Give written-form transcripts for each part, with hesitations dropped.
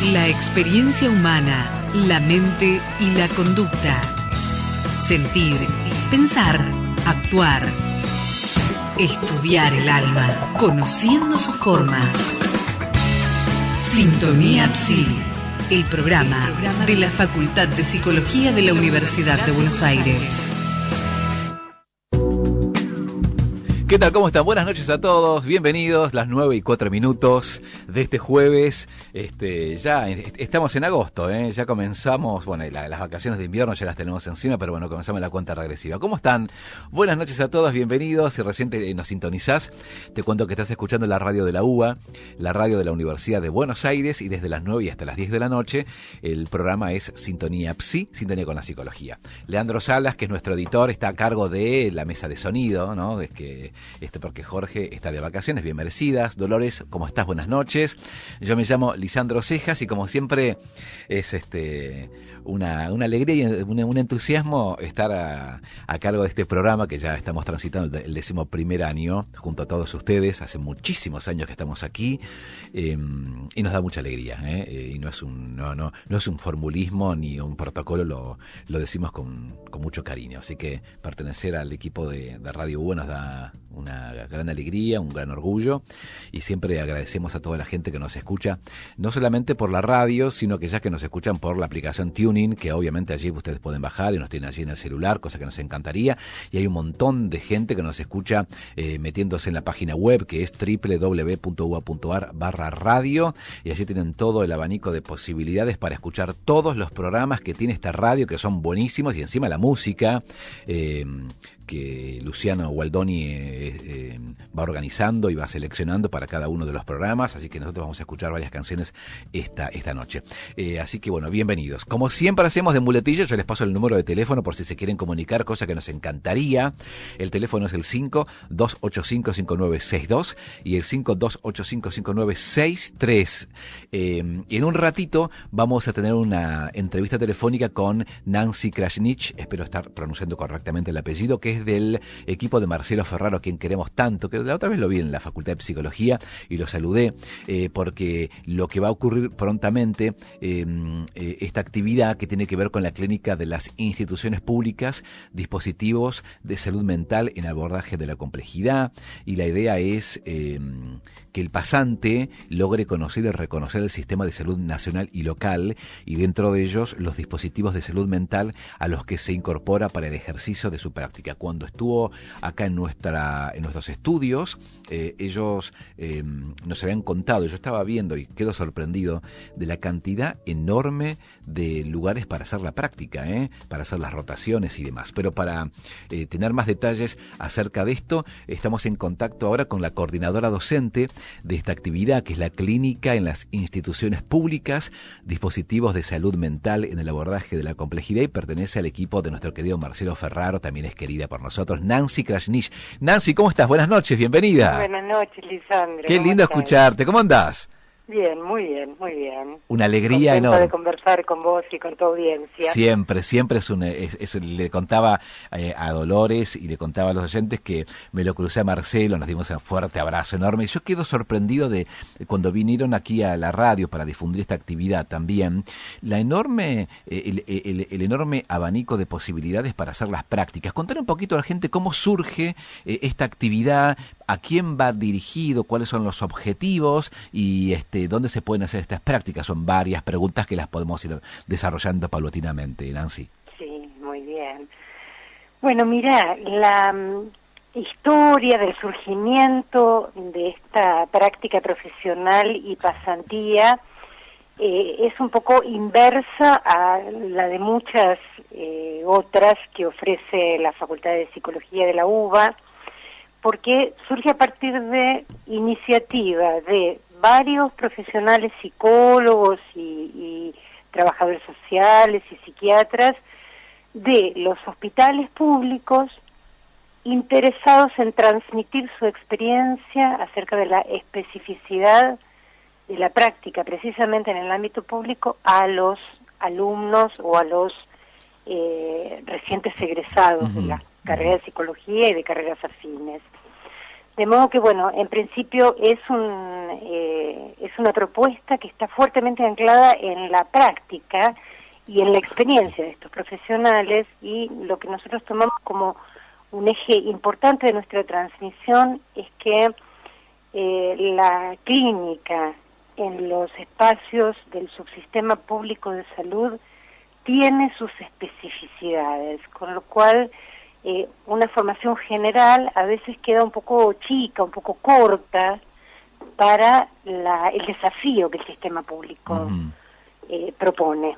La experiencia humana, la mente y la conducta. Sentir, pensar, actuar. Estudiar el alma, conociendo sus formas. Sintonía Psi, el programa de la Facultad de Psicología de la Universidad de Buenos Aires. ¿Qué tal? ¿Cómo están? Buenas noches a todos, bienvenidos, las 9:04 de este jueves. Ya estamos en agosto, ya comenzamos, bueno, las vacaciones de invierno ya las tenemos encima, pero bueno, comenzamos la cuenta regresiva. ¿Cómo están? Buenas noches a todos, bienvenidos. Si recién nos sintonizás, te cuento que estás escuchando la radio de la UBA, la radio de la Universidad de Buenos Aires, y desde las 9 y hasta las 10 de la noche, el programa es Sintonía Psi, Sintonía con la Psicología. Leandro Salas, que es nuestro editor, está a cargo de la mesa de sonido, ¿no? Porque Jorge está de vacaciones, bien merecidas. Dolores, ¿cómo estás? Buenas noches. Yo me llamo Lisandro Cejas y como siempre es una alegría y un entusiasmo estar a cargo de este programa que ya estamos transitando el 11º año junto a todos ustedes. Hace muchísimos años que estamos aquí y nos da mucha alegría, y no es un formulismo ni un protocolo, lo decimos con mucho cariño. Así que pertenecer al equipo de Radio UBA nos da una gran alegría, un gran orgullo, y siempre agradecemos a toda la gente que nos escucha, no solamente por la radio, sino que ya que nos escuchan por la aplicación TuneIn, que obviamente allí ustedes pueden bajar y nos tienen allí en el celular, cosa que nos encantaría, y hay un montón de gente que nos escucha metiéndose en la página web, que es www.ua.ar/radio, y allí tienen todo el abanico de posibilidades para escuchar todos los programas que tiene esta radio, que son buenísimos, y encima la música que Luciano Gualdoni va organizando y va seleccionando para cada uno de los programas, así que nosotros vamos a escuchar varias canciones esta noche. Así que bueno, bienvenidos. Como siempre hacemos de muletillas, yo les paso el número de teléfono por si se quieren comunicar, cosa que nos encantaría. El teléfono es el 5285-5962 y el 5285-5963. Y en un ratito vamos a tener una entrevista telefónica con Nancy Krasnich, espero estar pronunciando correctamente el apellido, que es del equipo de Marcelo Ferraro, a quien queremos tanto, que la otra vez lo vi en la Facultad de Psicología y lo saludé, porque lo que va a ocurrir prontamente, esta actividad que tiene que ver con la clínica de las instituciones públicas, dispositivos de salud mental en abordaje de la complejidad, y la idea es que el pasante logre conocer y reconocer el sistema de salud nacional y local, y dentro de ellos los dispositivos de salud mental a los que se incorpora para el ejercicio de su práctica. Cuando estuvo acá en nuestros estudios, ellos nos habían contado, yo estaba viendo y quedo sorprendido de la cantidad enorme de lugares para hacer la práctica, para hacer las rotaciones y demás. Pero para tener más detalles acerca de esto, estamos en contacto ahora con la coordinadora docente de esta actividad, que es la clínica en las instituciones públicas, dispositivos de salud mental en el abordaje de la complejidad, y pertenece al equipo de nuestro querido Marcelo Ferraro, también es querida por nosotros, Nancy Krasnich. Nancy, ¿cómo estás? Buenas noches, bienvenida. Buenas noches, Lisandro. Qué lindo escucharte, ¿cómo andás? Bien, muy bien, muy bien. Una alegría Contenta enorme de conversar con vos y con tu audiencia. Siempre le contaba a Dolores y le contaba a los oyentes que me lo crucé a Marcelo, nos dimos un fuerte abrazo enorme. Yo quedo sorprendido de cuando vinieron aquí a la radio para difundir esta actividad también, el enorme abanico de posibilidades para hacer las prácticas. Contar un poquito a la gente cómo surge esta actividad, a quién va dirigido, cuáles son los objetivos y dónde se pueden hacer estas prácticas. Son varias preguntas que las podemos ir desarrollando paulatinamente, Nancy. Sí, muy bien. Bueno, mira, la historia del surgimiento de esta práctica profesional y pasantía es un poco inversa a la de muchas otras que ofrece la Facultad de Psicología de la UBA, porque surge a partir de iniciativa de varios profesionales psicólogos y trabajadores sociales y psiquiatras de los hospitales públicos interesados en transmitir su experiencia acerca de la especificidad de la práctica, precisamente en el ámbito público, a los alumnos o a los recientes egresados de la carrera de psicología y de carreras afines. De modo que, bueno, en principio es una propuesta que está fuertemente anclada en la práctica y en la experiencia de estos profesionales, y lo que nosotros tomamos como un eje importante de nuestra transmisión es que la clínica en los espacios del subsistema público de salud tiene sus especificidades, con lo cual una formación general a veces queda un poco chica, un poco corta para el desafío que el sistema público propone.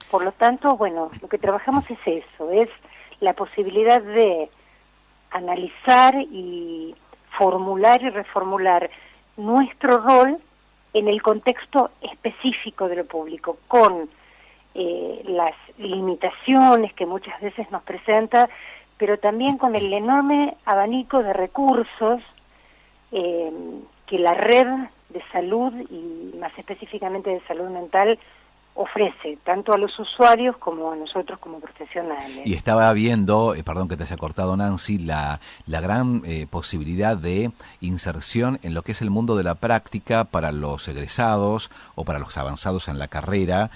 Por lo tanto, bueno, lo que trabajamos es eso, es la posibilidad de analizar y formular y reformular nuestro rol en el contexto específico de lo público, con las limitaciones que muchas veces nos presenta, pero también con el enorme abanico de recursos que la red de salud, y más específicamente de salud mental, ofrece tanto a los usuarios como a nosotros como profesionales. Y estaba viendo, perdón que te haya cortado, Nancy, la gran posibilidad de inserción en lo que es el mundo de la práctica para los egresados o para los avanzados en la carrera,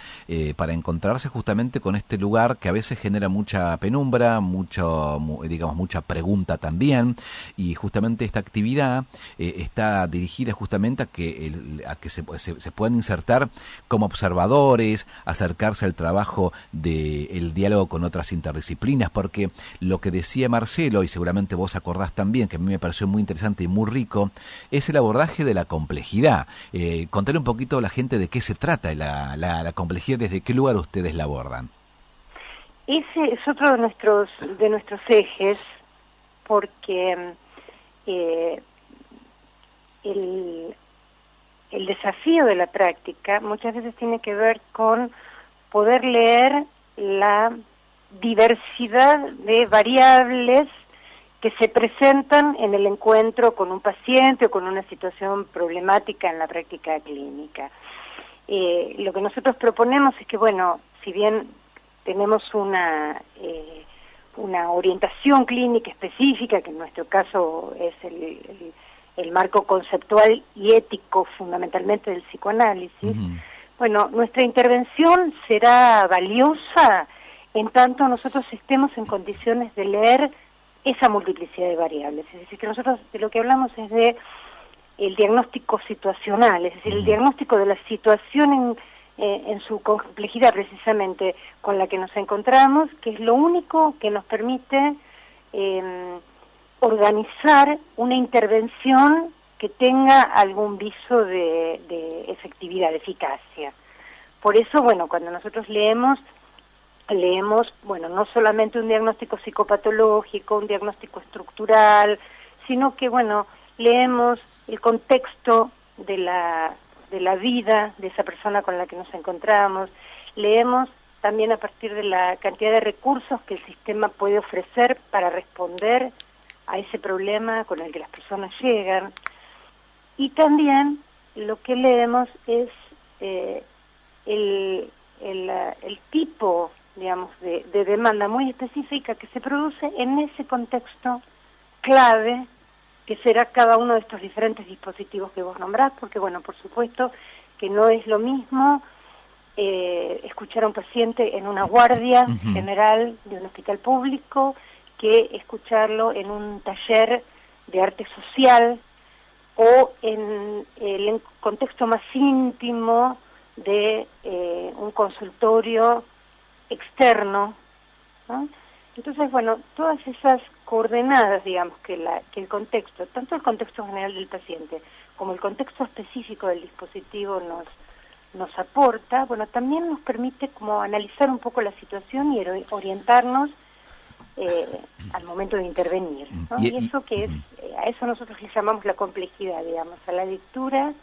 para encontrarse justamente con este lugar que a veces genera mucha penumbra, mucha pregunta también, y justamente esta actividad está dirigida justamente a que se puedan insertar como observadores, acercarse al trabajo del diálogo con otras interdisciplinas, porque lo que decía Marcelo, y seguramente vos acordás también, que a mí me pareció muy interesante y muy rico, es el abordaje de la complejidad. Contarle un poquito a la gente de qué se trata la complejidad, desde qué lugar ustedes la abordan. Ese es otro de nuestros ejes, porque el desafío de la práctica muchas veces tiene que ver con poder leer la diversidad de variables que se presentan en el encuentro con un paciente o con una situación problemática en la práctica clínica. Lo que nosotros proponemos es que, bueno, si bien tenemos una orientación clínica específica, que en nuestro caso es el marco conceptual y ético fundamentalmente del psicoanálisis, bueno, nuestra intervención será valiosa en tanto nosotros estemos en condiciones de leer esa multiplicidad de variables. Es decir, que nosotros de lo que hablamos es de el diagnóstico situacional, es decir, el diagnóstico de la situación en su complejidad precisamente con la que nos encontramos, que es lo único que nos permite organizar una intervención que tenga algún viso de efectividad, de eficacia. Por eso, bueno, cuando nosotros leemos, bueno, no solamente un diagnóstico psicopatológico, un diagnóstico estructural, sino que, bueno, leemos el contexto de la vida de esa persona con la que nos encontramos, leemos también a partir de la cantidad de recursos que el sistema puede ofrecer para responder a ese problema con el que las personas llegan, y también lo que leemos es el tipo, digamos, de demanda muy específica que se produce en ese contexto clave que será cada uno de estos diferentes dispositivos que vos nombrás, porque, bueno, por supuesto que no es lo mismo escuchar a un paciente en una guardia general de un hospital público que escucharlo en un taller de arte social o en el contexto más íntimo de un consultorio externo, ¿no? Entonces, bueno, todas esas coordenadas, digamos, que el contexto, tanto el contexto general del paciente como el contexto específico del dispositivo nos aporta, bueno, también nos permite como analizar un poco la situación y orientarnos al momento de intervenir, ¿no? Y eso que es, a eso nosotros le llamamos la complejidad, digamos, a la lectura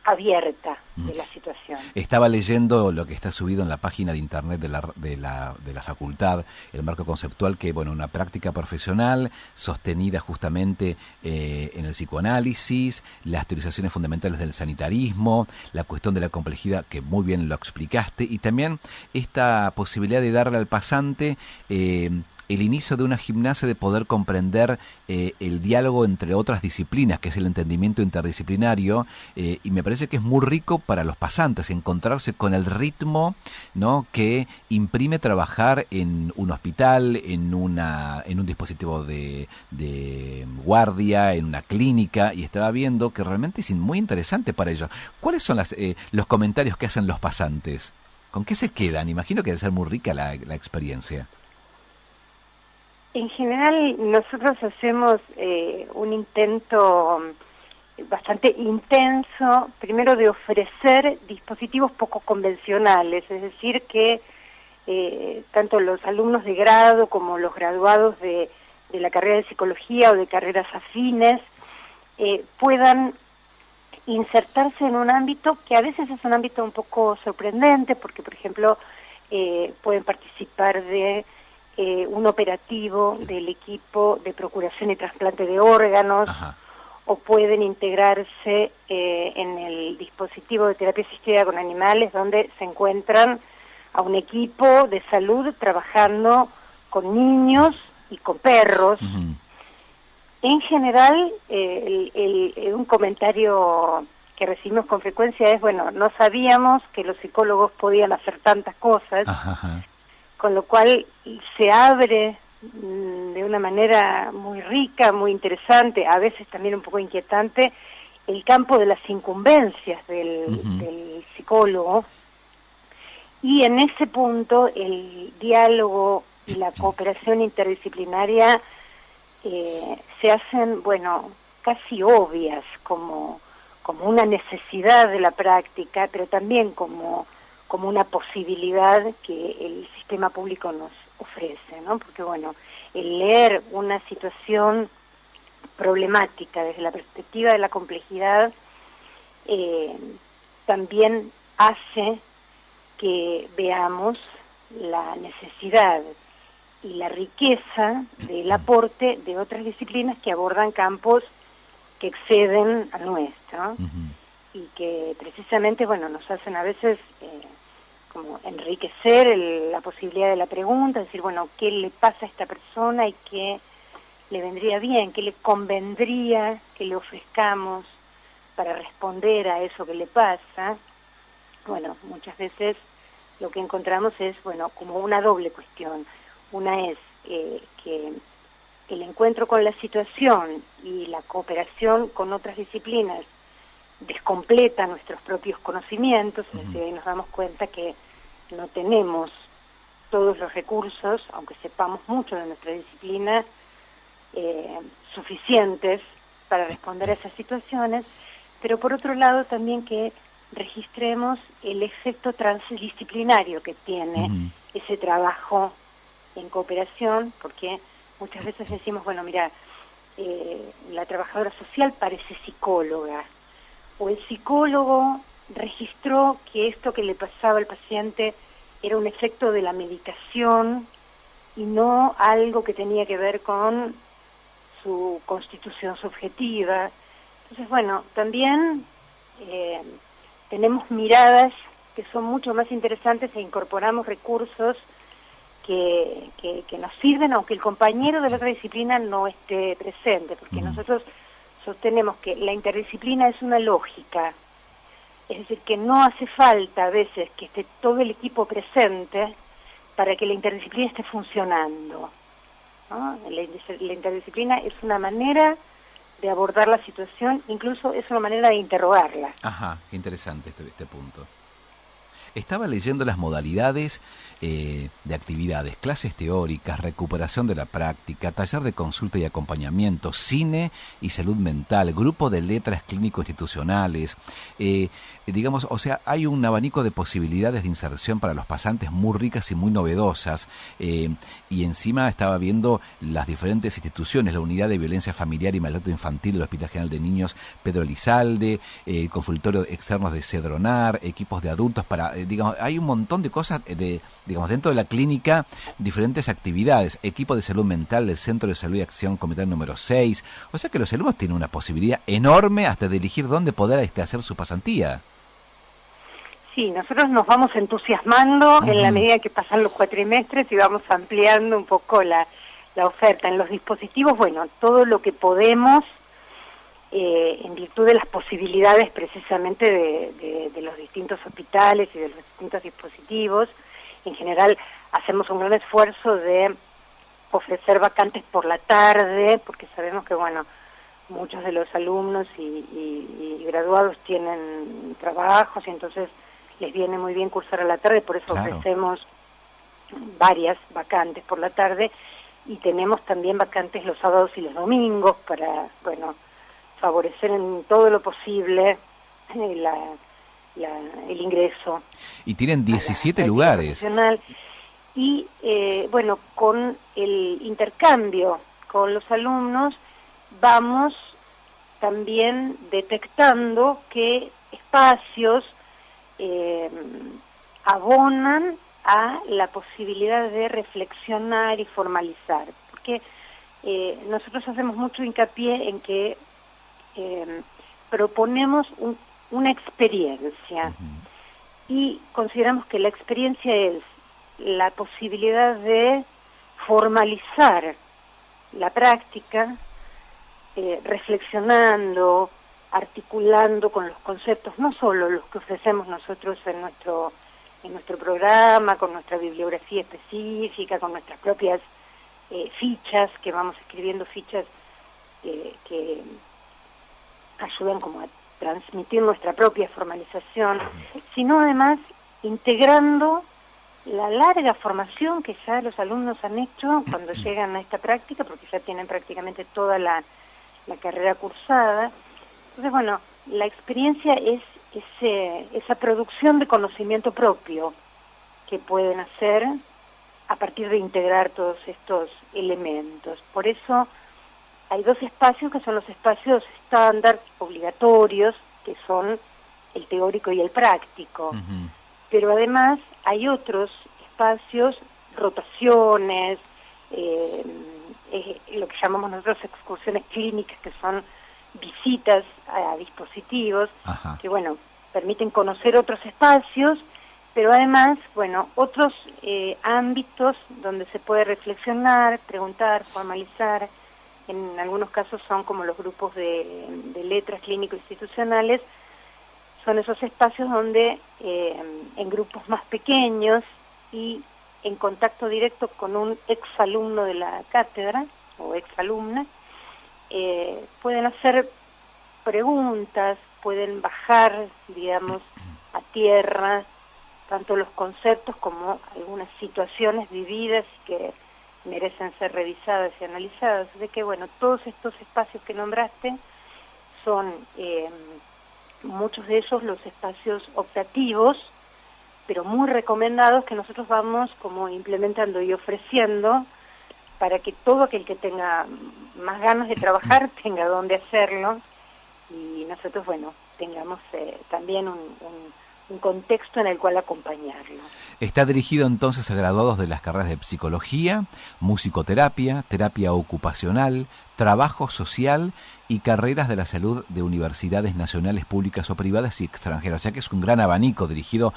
abierta de la situación. Estaba leyendo lo que está subido en la página de internet de la facultad, el marco conceptual, que, bueno, una práctica profesional sostenida justamente en el psicoanálisis, las teorizaciones fundamentales del sanitarismo, la cuestión de la complejidad, que muy bien lo explicaste, y también esta posibilidad de darle al pasante el inicio de una gimnasia de poder comprender el diálogo entre otras disciplinas, que es el entendimiento interdisciplinario, y me parece que es muy rico para los pasantes encontrarse con el ritmo, ¿no?, que imprime trabajar en un hospital, en un dispositivo de guardia, en una clínica, y estaba viendo que realmente es muy interesante para ellos. ¿Cuáles son los comentarios que hacen los pasantes? ¿Con qué se quedan? Imagino que debe ser muy rica la experiencia. En general, nosotros hacemos un intento bastante intenso, primero de ofrecer dispositivos poco convencionales, es decir, que tanto los alumnos de grado como los graduados de la carrera de psicología o de carreras afines puedan insertarse en un ámbito que a veces es un ámbito un poco sorprendente, porque, por ejemplo, pueden participar de un operativo del equipo de procuración y trasplante de órganos. Ajá. O pueden integrarse en el dispositivo de terapia asistida con animales, donde se encuentran a un equipo de salud trabajando con niños y con perros. Uh-huh. En general, un comentario que recibimos con frecuencia es, bueno, no sabíamos que los psicólogos podían hacer tantas cosas, ajá, con lo cual se abre de una manera muy rica, muy interesante, a veces también un poco inquietante, el campo de las incumbencias del psicólogo, y en ese punto el diálogo y la cooperación interdisciplinaria se hacen, bueno, casi obvias, como una necesidad de la práctica, pero también como una posibilidad que el sistema público nos ofrece, ¿no? Porque, bueno, el leer una situación problemática desde la perspectiva de la complejidad también hace que veamos la necesidad y la riqueza del aporte de otras disciplinas que abordan campos que exceden al nuestro, uh-huh, y que precisamente, bueno, nos hacen a veces como enriquecer la posibilidad de la pregunta, decir, bueno, ¿qué le pasa a esta persona y qué le vendría bien, qué le convendría que le ofrezcamos para responder a eso que le pasa? Bueno, muchas veces lo que encontramos es, bueno, como una doble cuestión. Una es que el encuentro con la situación y la cooperación con otras disciplinas descompleta nuestros propios conocimientos, es decir, ahí nos damos cuenta que no tenemos todos los recursos, aunque sepamos mucho de nuestra disciplina, suficientes para responder a esas situaciones, pero por otro lado también que registremos el efecto transdisciplinario que tiene ese trabajo en cooperación, porque muchas veces decimos, bueno, mira, la trabajadora social parece psicóloga, o el psicólogo registró que esto que le pasaba al paciente era un efecto de la medicación y no algo que tenía que ver con su constitución subjetiva. Entonces, bueno, también tenemos miradas que son mucho más interesantes e incorporamos recursos que nos sirven, aunque el compañero de la otra disciplina no esté presente, porque nosotros sostenemos que la interdisciplina es una lógica, es decir, que no hace falta a veces que esté todo el equipo presente para que la interdisciplina esté funcionando, ¿no? La interdisciplina es una manera de abordar la situación, incluso es una manera de interrogarla. Ajá, qué interesante este punto. Estaba leyendo las modalidades de actividades, clases teóricas, recuperación de la práctica, taller de consulta y acompañamiento, cine y salud mental, grupo de letras clínico-institucionales, digamos, o sea, hay un abanico de posibilidades de inserción para los pasantes muy ricas y muy novedosas, y encima estaba viendo las diferentes instituciones, la Unidad de Violencia Familiar y Maltrato Infantil del Hospital General de Niños Pedro Elizalde, el consultorio externos de Cedronar, equipos de adultos para, digamos, hay un montón de cosas digamos, dentro de la clínica, diferentes actividades, equipo de salud mental del Centro de Salud y Acción Comunitaria número 6, o sea que los alumnos tienen una posibilidad enorme hasta de elegir dónde poder hacer su pasantía. Sí, nosotros nos vamos entusiasmando en la medida que pasan los cuatrimestres y vamos ampliando un poco la oferta. En los dispositivos, bueno, todo lo que podemos, en virtud de las posibilidades precisamente de los distintos hospitales y de los distintos dispositivos. En general hacemos un gran esfuerzo de ofrecer vacantes por la tarde, porque sabemos que, bueno, muchos de los alumnos y graduados tienen trabajos y entonces les viene muy bien cursar a la tarde, por eso ofrecemos varias vacantes por la tarde y tenemos también vacantes los sábados y los domingos para, bueno, favorecer en todo lo posible el ingreso. Y tienen 17 lugares. Y, bueno, con el intercambio con los alumnos vamos también detectando qué espacios abonan a la posibilidad de reflexionar y formalizar. Porque nosotros hacemos mucho hincapié en que proponemos una experiencia y consideramos que la experiencia es la posibilidad de formalizar la práctica, reflexionando, articulando con los conceptos, no solo los que ofrecemos nosotros en nuestro programa, con nuestra bibliografía específica, con nuestras propias fichas, que vamos escribiendo fichas que ayudan como a transmitir nuestra propia formalización, sino además integrando la larga formación que ya los alumnos han hecho cuando llegan a esta práctica, porque ya tienen prácticamente toda la carrera cursada. Entonces, bueno, la experiencia es esa producción de conocimiento propio que pueden hacer a partir de integrar todos estos elementos. Por eso hay dos espacios que son los espacios estándar obligatorios, que son el teórico y el práctico. Pero además hay otros espacios, rotaciones, lo que llamamos nosotros excursiones clínicas, que son visitas a dispositivos, que, bueno, permiten conocer otros espacios, pero además, bueno, otros ámbitos donde se puede reflexionar, preguntar, formalizar. En algunos casos son como los grupos de letras clínico-institucionales, son esos espacios donde en grupos más pequeños y en contacto directo con un exalumno de la cátedra o exalumna, pueden hacer preguntas, pueden bajar, digamos, a tierra tanto los conceptos como algunas situaciones vividas que merecen ser revisadas y analizadas. De que, bueno, todos estos espacios que nombraste son muchos de ellos los espacios optativos, pero muy recomendados, que nosotros vamos como implementando y ofreciendo para que todo aquel que tenga más ganas de trabajar tenga dónde hacerlo y nosotros, bueno, tengamos también un contexto en el cual acompañarlo. Está dirigido entonces a graduados de las carreras de psicología, musicoterapia, terapia ocupacional, trabajo social y carreras de la salud de universidades nacionales, públicas o privadas y extranjeras. O sea que es un gran abanico dirigido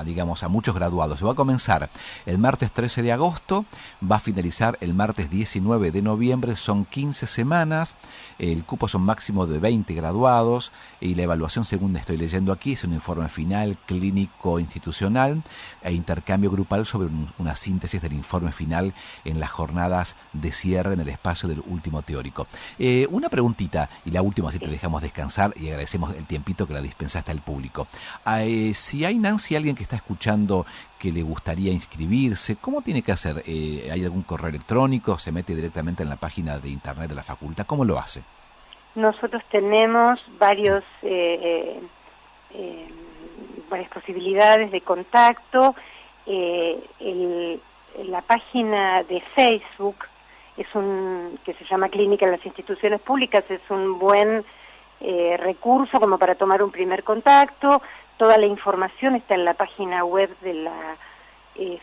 digamos, a muchos graduados. Va a comenzar el martes 13 de agosto, va a finalizar el martes 19 de noviembre, son 15 semanas, el cupo son máximo de 20 graduados y la evaluación, según estoy leyendo aquí, es un informe final, clínico, institucional e intercambio grupal sobre una síntesis del informe final en las jornadas de cierre en el espacio del último teórico. Una preguntita, y la última, así te dejamos descansar y agradecemos el tiempito que la dispensaste al público. Si hay, Nancy, alguien que está escuchando que le gustaría inscribirse, ¿cómo tiene que hacer? ¿Hay algún correo electrónico? ¿Se mete directamente en la página de internet de la facultad? ¿Cómo lo hace? Nosotros tenemos varias posibilidades de contacto. La página de Facebook que se llama Clínica en las Instituciones Públicas, es un buen recurso como para tomar un primer contacto. Toda la información está en la página web de la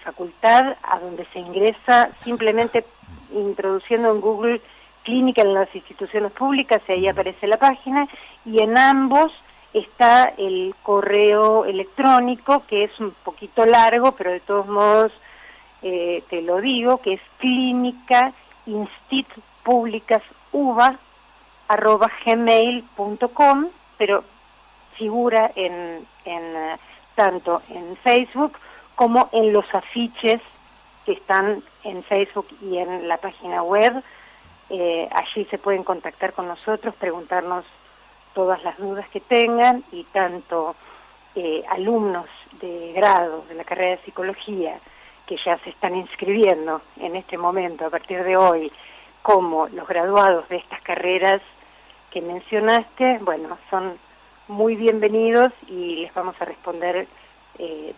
facultad, a donde se ingresa simplemente introduciendo en Google Clínica en las Instituciones Públicas, y ahí aparece la página, y en ambos está el correo electrónico, que es un poquito largo, pero de todos modos te lo digo, que es clinicainstitutpublicasuva@gmail.com, pero figura tanto en Facebook como en los afiches que están en Facebook y en la página web. Allí se pueden contactar con nosotros, preguntarnos todas las dudas que tengan, y tanto alumnos de grado de la carrera de psicología que ya se están inscribiendo en este momento, a partir de hoy, como los graduados de estas carreras que mencionaste, bueno, son muy bienvenidos y les vamos a responder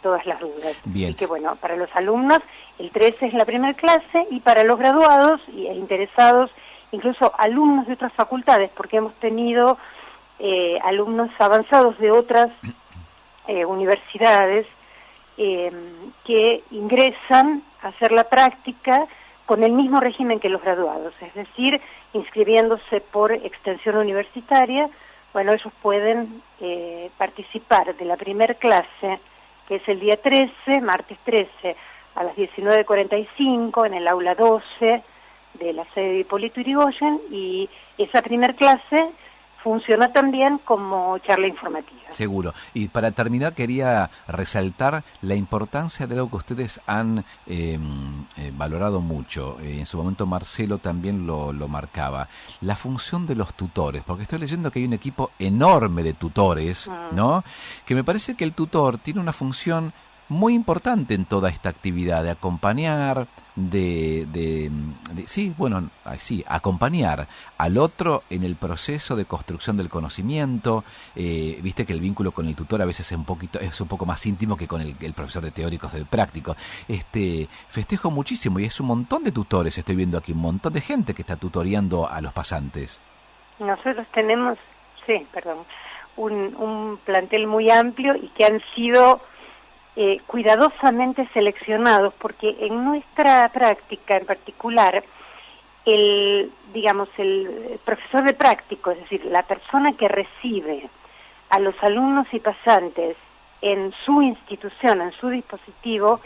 todas las dudas. Bien. Así que bueno, para los alumnos el 13 es la primera clase, y para los graduados e interesados, incluso alumnos de otras facultades, porque hemos tenido alumnos avanzados de otras universidades que ingresan a hacer la práctica con el mismo régimen que los graduados, es decir, inscribiéndose por extensión universitaria. Bueno, ellos pueden participar de la primer clase, que es el día 13, martes 13, a las 19:45, en el aula 12 de la sede de Hipólito Yrigoyen, y esa primer clase funciona también como charla informativa. Seguro. Y para terminar, quería resaltar la importancia de algo que ustedes han valorado mucho. En su momento Marcelo también lo marcaba. La función de los tutores, porque estoy leyendo que hay un equipo enorme de tutores, ¿no? Que me parece que el tutor tiene una función muy importante en toda esta actividad, de acompañar, acompañar al otro en el proceso de construcción del conocimiento. Viste que el vínculo con el tutor a veces es un poco más íntimo que con el profesor de teóricos, de práctico. Festejo muchísimo, y es un montón de tutores, estoy viendo aquí un montón de gente que está tutoreando a los pasantes. Nosotros tenemos, un plantel muy amplio, y que han sido cuidadosamente seleccionados, porque en nuestra práctica en particular, el profesor de práctico, es decir, la persona que recibe a los alumnos y pasantes en su institución, en su dispositivo,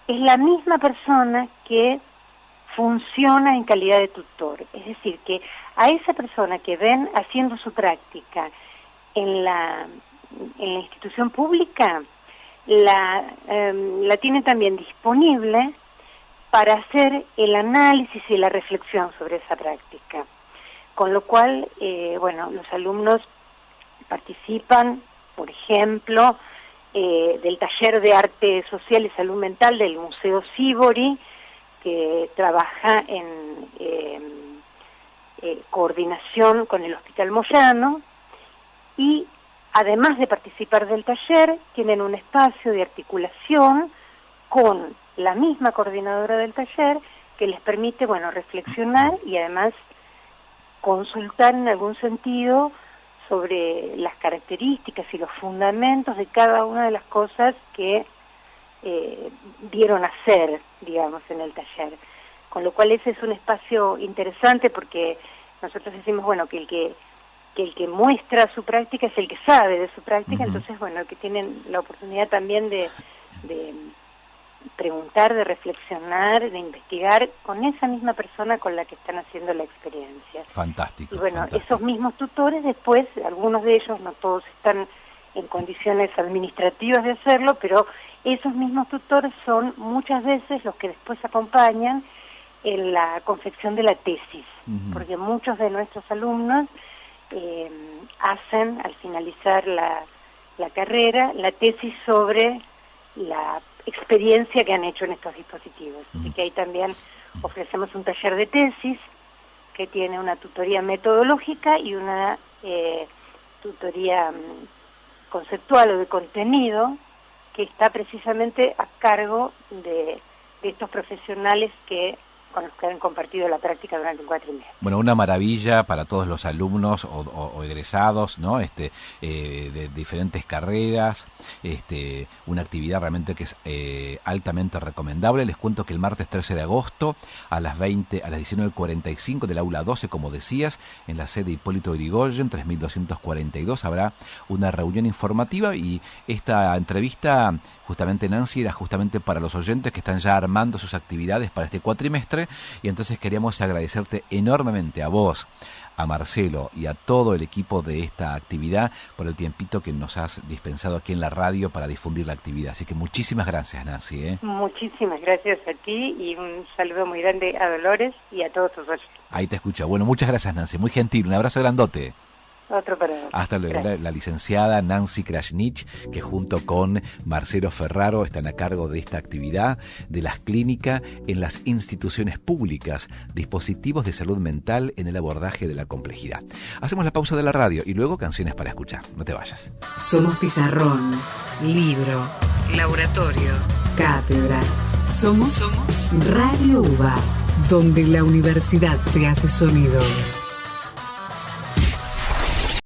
es la misma persona que funciona en calidad de tutor. Es decir, que a esa persona que ven haciendo su práctica en la institución pública, la tiene también disponible para hacer el análisis y la reflexión sobre esa práctica. Con lo cual, los alumnos participan, por ejemplo, del taller de arte social y salud mental del Museo Sívori, que trabaja en coordinación con el Hospital Moyano, y además de participar del taller, tienen un espacio de articulación con la misma coordinadora del taller, que les permite, reflexionar y además consultar en algún sentido sobre las características y los fundamentos de cada una de las cosas que vieron hacer, en el taller. Con lo cual ese es un espacio interesante, porque nosotros decimos, que el que muestra su práctica es el que sabe de su práctica. Entonces, que tienen la oportunidad también de preguntar, de reflexionar, de investigar con esa misma persona con la que están haciendo la experiencia. Fantástico. Y fantástico. Esos mismos tutores después, algunos de ellos, no todos están en condiciones administrativas de hacerlo, pero esos mismos tutores son muchas veces los que después acompañan en la confección de la tesis, porque muchos de nuestros alumnos hacen, al finalizar la carrera, la tesis sobre la experiencia que han hecho en estos dispositivos. Así que ahí también ofrecemos un taller de tesis que tiene una tutoría metodológica y una tutoría conceptual o de contenido, que está precisamente a cargo de estos profesionales que con los que han compartido la práctica durante el cuatrimestre. Bueno, una maravilla para todos los alumnos o egresados, ¿no? De diferentes carreras, una actividad realmente que es altamente recomendable. Les cuento que el martes 13 de agosto a las 19:45 del aula 12, como decías, en la sede Hipólito Yrigoyen, 3242, habrá una reunión informativa, y esta entrevista, justamente, Nancy, era justamente para los oyentes que están ya armando sus actividades para este cuatrimestre, y entonces queríamos agradecerte enormemente a vos, a Marcelo y a todo el equipo de esta actividad por el tiempito que nos has dispensado aquí en la radio para difundir la actividad. Así que muchísimas gracias, Nancy. Muchísimas gracias a ti, y un saludo muy grande a Dolores y a todos tus oyentes. Ahí te escucho. Bueno, muchas gracias, Nancy. Muy gentil. Un abrazo grandote. Otro para vos. Hasta luego. La licenciada Nancy Krasnich, que junto con Marcelo Ferraro están a cargo de esta actividad de las clínicas en las instituciones públicas, dispositivos de salud mental en el abordaje de la complejidad. Hacemos la pausa de la radio y luego canciones para escuchar. No te vayas. Somos pizarrón, libro, laboratorio, cátedra. Somos Radio UBA, donde la universidad se hace sonido.